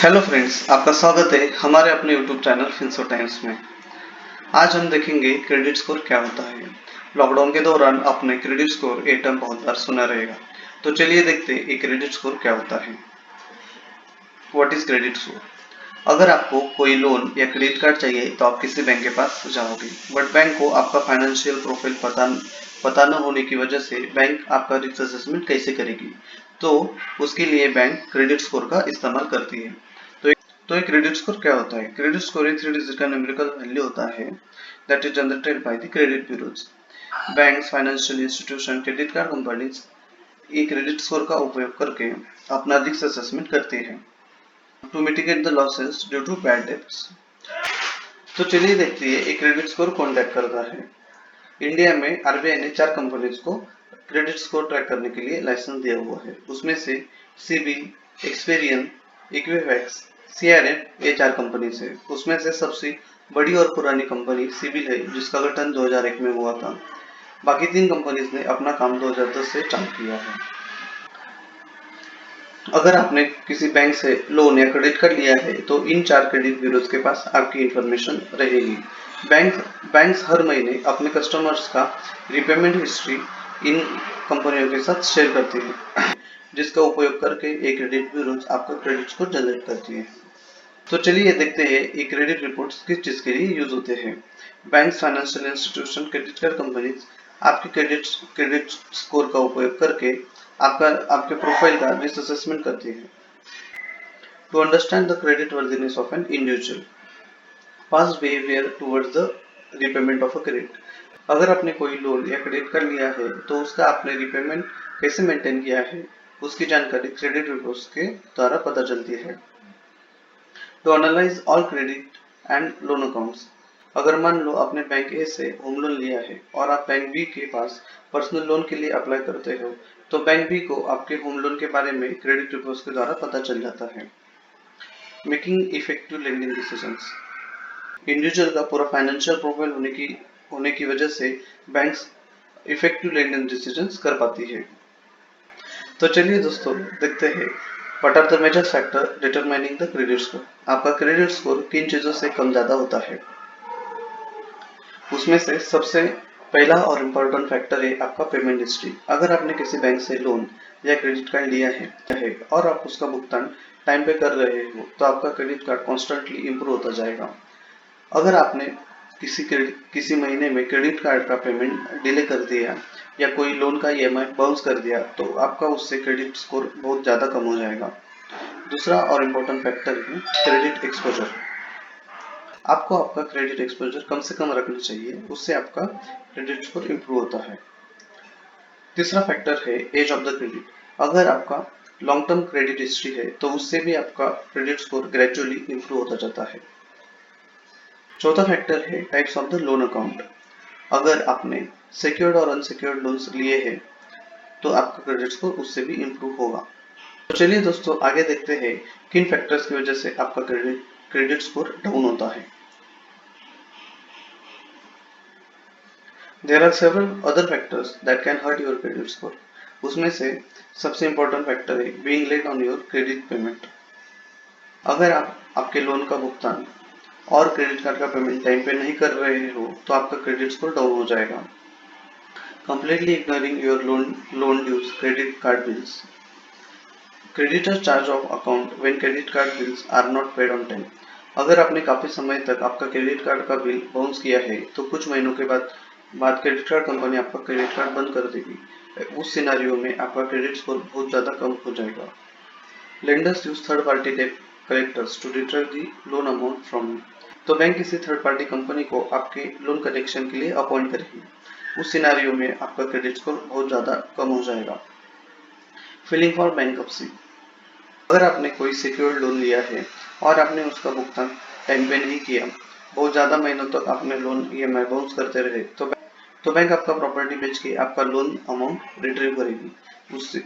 Hello friends, आपका स्वागत है हमारे अपने यूट्यूब चैनल फिंसो टाइम्स में। आज हम देखेंगे क्रेडिट स्कोर क्या होता है। लॉकडाउन के दौरान आपने क्रेडिट स्कोर ये टर्म बहुत बार सुना रहेगा, तो चलिए देखते हैं ये क्रेडिट स्कोर क्या होता है। What is credit score? अगर आपको कोई लोन या क्रेडिट कार्ड चाहिए तो आप किसी बैंक के पास जाओगे, बट बैंक को आपका फाइनेंशियल प्रोफाइल पता न होने की वजह से बैंक आपका रिस्क असेसमेंट कैसे करेगी, तो उसके लिए बैंक क्रेडिट स्कोर का इस्तेमाल करती है। तो एक क्रेडिट स्कोर क्या होता है? क्रेडिट स्कोर एक 3 डिजिट का न्यूमेरिकल वैल्यू होता है that is generated by the credit bureaus. Banks, financial institution, credit card companies ये क्रेडिट स्कोर का उपयोग करके अपना रिस्क असेसमेंट करते हैं to mitigate the losses due to bad debts. तो चलिए देखते हैं एक क्रेडिट स्कोर कौन ट्रैक करता है। इंडिया में आरबीआई ने 4 कंपनीज को क्रेडिट स्कोर ट्रैक करने के लिए लाइसेंस दिया हुआ है। उसमें से सिबिल, एक्सपेरियन, इक्विफैक्स, सीआरएफ ये 4 कंपनीज है। उसमें से सबसे बड़ी और पुरानी कंपनी सिबिल है, जिसका गठन 2001 में हुआ था। बाकी 3 कंपनीज ने अपना काम 2010 से चालू किया है। अगर आपने किसी बैंक से लोन या क्रेडिट कार्ड लिया है तो इन 4 क्रेडिट ब्यूरोज के पास आपकी इंफॉर्मेशन रहेगी। बैंक्स हर महीने अपने कस्टमर्स का रिपेमेंट हिस्ट्री इन कंपनियों के साथ शेयर करती है, जिसका उपयोग करके ये क्रेडिट ब्यूरोज आपका क्रेडिट स्कोर जनरेट करती है। तो चलिए देखते हैं ये क्रेडिट रिपोर्ट्स किस चीज के लिए यूज होते हैं। Banks, financial institution, credit card companies आपके क्रेडिट स्कोर का उपयोग करके आपके प्रोफाइल का रिस्क असेसमेंट करती है to understand the credit worthiness of an individual past behaviour towards the repayment of a credit. अगर आपने कोई लोन या क्रेडिट कार्ड लिया है तो उसका आपने रिपेमेंट कैसे मेंटेन किया है, उसकी जानकारी क्रेडिट रिपोर्ट्स के द्वारा पता चलती है। To analyse all credit and loan accounts. अगर मान लो आपने बैंक ए से होम लोन लिया है और आप बैंक बी के पास पर्सनल लोन के लिए अप्लाई करते हो, तो बैंक बी को आपके होम लोन के बारे में क्रेडिट रिपोर्ट्स के द्वारा पता चल जाता है। Making effective lending decisions. Individual का पूरा फाइनेंशियल प्रोफाइल होने की वजह से बैंक्स इफेक्टिव लेंडिंग डिसीजंस कर पाती है। तो चलिए दोस्तों देखते हैं what are the major factor determining the credit score. आपका क्रेडिट स्कोर किन चीजों से कम ज्यादा होता है? उसमें से सबसे पहला और इम्पोर्टेंट फैक्टर है आपका पेमेंट हिस्ट्री। अगर आपने किसी बैंक से लोन या क्रेडिट कार्ड लिया है और आप उसका भुगतान टाइम पे कर रहे हो, तो आपका क्रेडिट कार्ड कॉन्स्टेंटली इम्प्रूव होता जाएगा। अगर आपने किसी महीने में क्रेडिट कार्ड का पेमेंट डिले कर दिया या कोई लोन का ईएमआई बाउंस कर दिया, तो आपका उससे क्रेडिट स्कोर बहुत ज़्यादा कम हो जाएगा। दूसरा और इम्पोर्टेंट फैक्टर है क्रेडिट एक्सपोजर। आपको आपका क्रेडिट एक्सपोजर कम से कम रखना चाहिए, उससे आपका क्रेडिट स्कोर इम्प्रूव होता है। तीसरा फैक्टर है एज ऑफ द क्रेडिट। अगर आपका लॉन्ग टर्म क्रेडिट हिस्ट्री है तो उससे भी आपका क्रेडिट स्कोर ग्रेजुअली इम्प्रूव होता जाता है। चौथा फैक्टर है types of the loan account. अगर आपने सिक्योर्ड और अनसिक्योर्ड लोन्स लिए हैं तो आपका क्रेडिट स्कोर उससे भी इम्प्रूव होगा। तो चलिए दोस्तों आगे देखते हैं किन फैक्टर्स की वजह से आपका क्रेडिट स्कोर डाउन होता है। There are several other factors that can hurt your credit score. उसमें से सबसे इम्पोर्टेंट फैक्टर है being late on your credit payment. अगर आप आपके लोन का भुगतान और क्रेडिट कार्ड का पेमेंट टाइम पे नहीं कर रहे हो तो आपका क्रेडिट स्कोर डाउन हो जाएगा। Completely ignoring your loan dues, credit card bills. Creditors charge off account when credit card bills are not paid on time. अगर आपने काफी समय तक आपका क्रेडिट कार्ड का बिल बाउंस किया है तो कुछ महीनों के बाद क्रेडिट कार्ड कंपनी आपका क्रेडिट कार्ड बंद कर देगी। उस सिनारियो में आपका क्रेडिट स्कोर बहुत ज्यादा कम हो जाएगा। Lenders use third party debt collectors to deter the loan amount from you. तो बैंक किसी थर्ड पार्टी कंपनी को आपके लोन कलेक्शन के लिए अपॉइंट करेगी। उस सिनारियो में आपका क्रेडिट स्कोर बहुत ज्यादा कम हो जाएगा। Filing for bankruptcy. अगर आपने कोई सिक्योर्ड लोन लिया है और आपने उसका भुगतान टाइम पे नहीं किया, बहुत ज्यादा महीनों तक आपने लोन ईएमआई बाउंस करते रहे, तो बैंक आपका प्रॉपर्टी बेच के आपका लोन अमाउंट रिट्रीव करेगी। उससे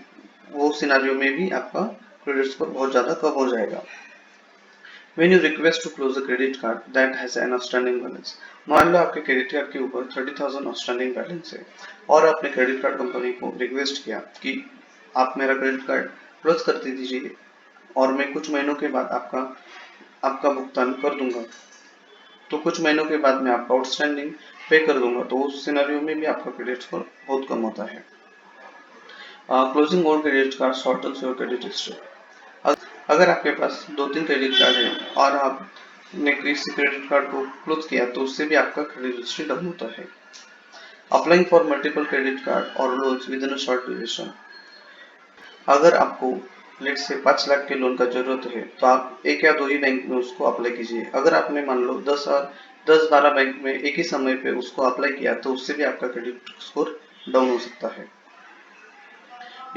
वो सिनारियो में भी आपका क्रेडिट स्कोर बहुत ज्यादा कम हो जाएगा। When you request to close a credit card that has an outstanding balance, मान लो आपके क्रेडिट कार्ड के ऊपर 30,000 आउटस्टैंडिंग बैलेंस है और आपने क्रेडिट कार्ड कंपनी को रिक्वेस्ट किया कि आप मेरा क्रेडिट कार्ड क्लोज कर दीजिए, और मैं कुछ महीनों के बाद आपका भुगतान कर दूंगा, तो कुछ महीनों के बाद मैं आपका आउटस्टैंडिंग पे कर दूंगा, तो उस सिनेरियो में भी आपका क्रेडिट स्कोर बहुत कम होता है। Closing old credit card shortens your credit history. अगर आपके पास 2-3 क्रेडिट कार्ड है और आपने किसी क्रेडिट कार्ड को क्लोज किया तो उससे भी आपका क्रेडिट हिस्ट्री डाउन होता है। Applying for multiple credit card और loans within a short duration. अगर आपको लेट से 5 लाख के लोन का जरूरत है तो आप एक या दो ही बैंक में उसको अप्लाई कीजिए। अगर आपने मान लो 10-12 बैंक में एक ही समय पे उसको अप्लाई किया तो उससे भी आपका क्रेडिट स्कोर डाउन हो सकता है।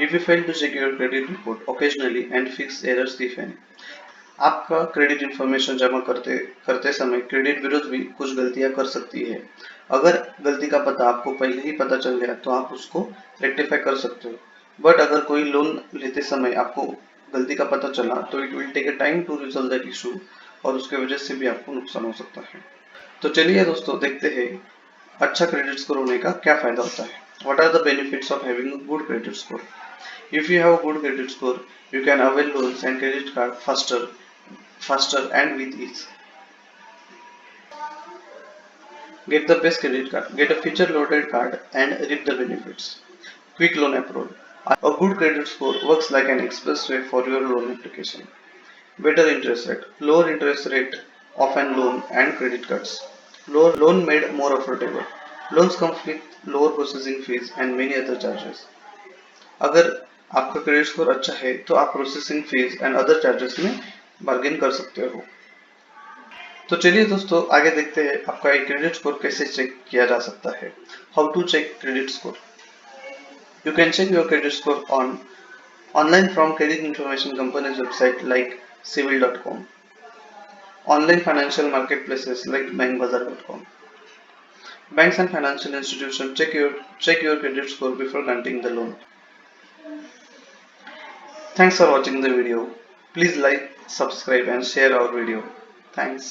If you fail to check your credit report occasionally and fix errors if any, आपका क्रेडिट इंफॉर्मेशन जमा करते करते समय क्रेडिट ब्यूरो भी कुछ गलतियां कर सकती है। अगर गलती का पता आपको पहले ही पता चल गया तो आप उसको रेक्टिफाई कर सकते हो, बट अगर कोई लोन लेते समय आपको गलती का पता चला तो it will take a time to resolve that issue और उसके वजह से भी आपको नुकसान हो सकता है। तो चलिए दोस्तों देखते हैं अच्छा क्रेडिट स्कोर होने का क्या फायदा होता है। What are the benefits of having a good credit score? If you have a good credit score, you can avail loans and credit card faster and with ease. Get the best credit card. Get a feature-loaded card and reap the benefits. Quick loan approval. A good credit score works like an expressway for your loan application. Better interest rate. Lower interest rate of an loan and credit cards. Lower loan made more affordable. Loans come with lower processing fees and many other charges. अगर आपका credit score अच्छा है तो आप processing fees and other charges में bargain कर सकते हो। तो चलिए दोस्तों आगे देखते हैं आपका एक क्रेडिट स्कोर कैसे चेक किया जा सकता है। How to check credit score? You can check your credit score online from credit information companies website like civil.com, online financial market places like bankbazaar.com. Banks and financial institutions check your credit score before granting the loan. Thanks for watching the video. Please like, subscribe and share our video. Thanks.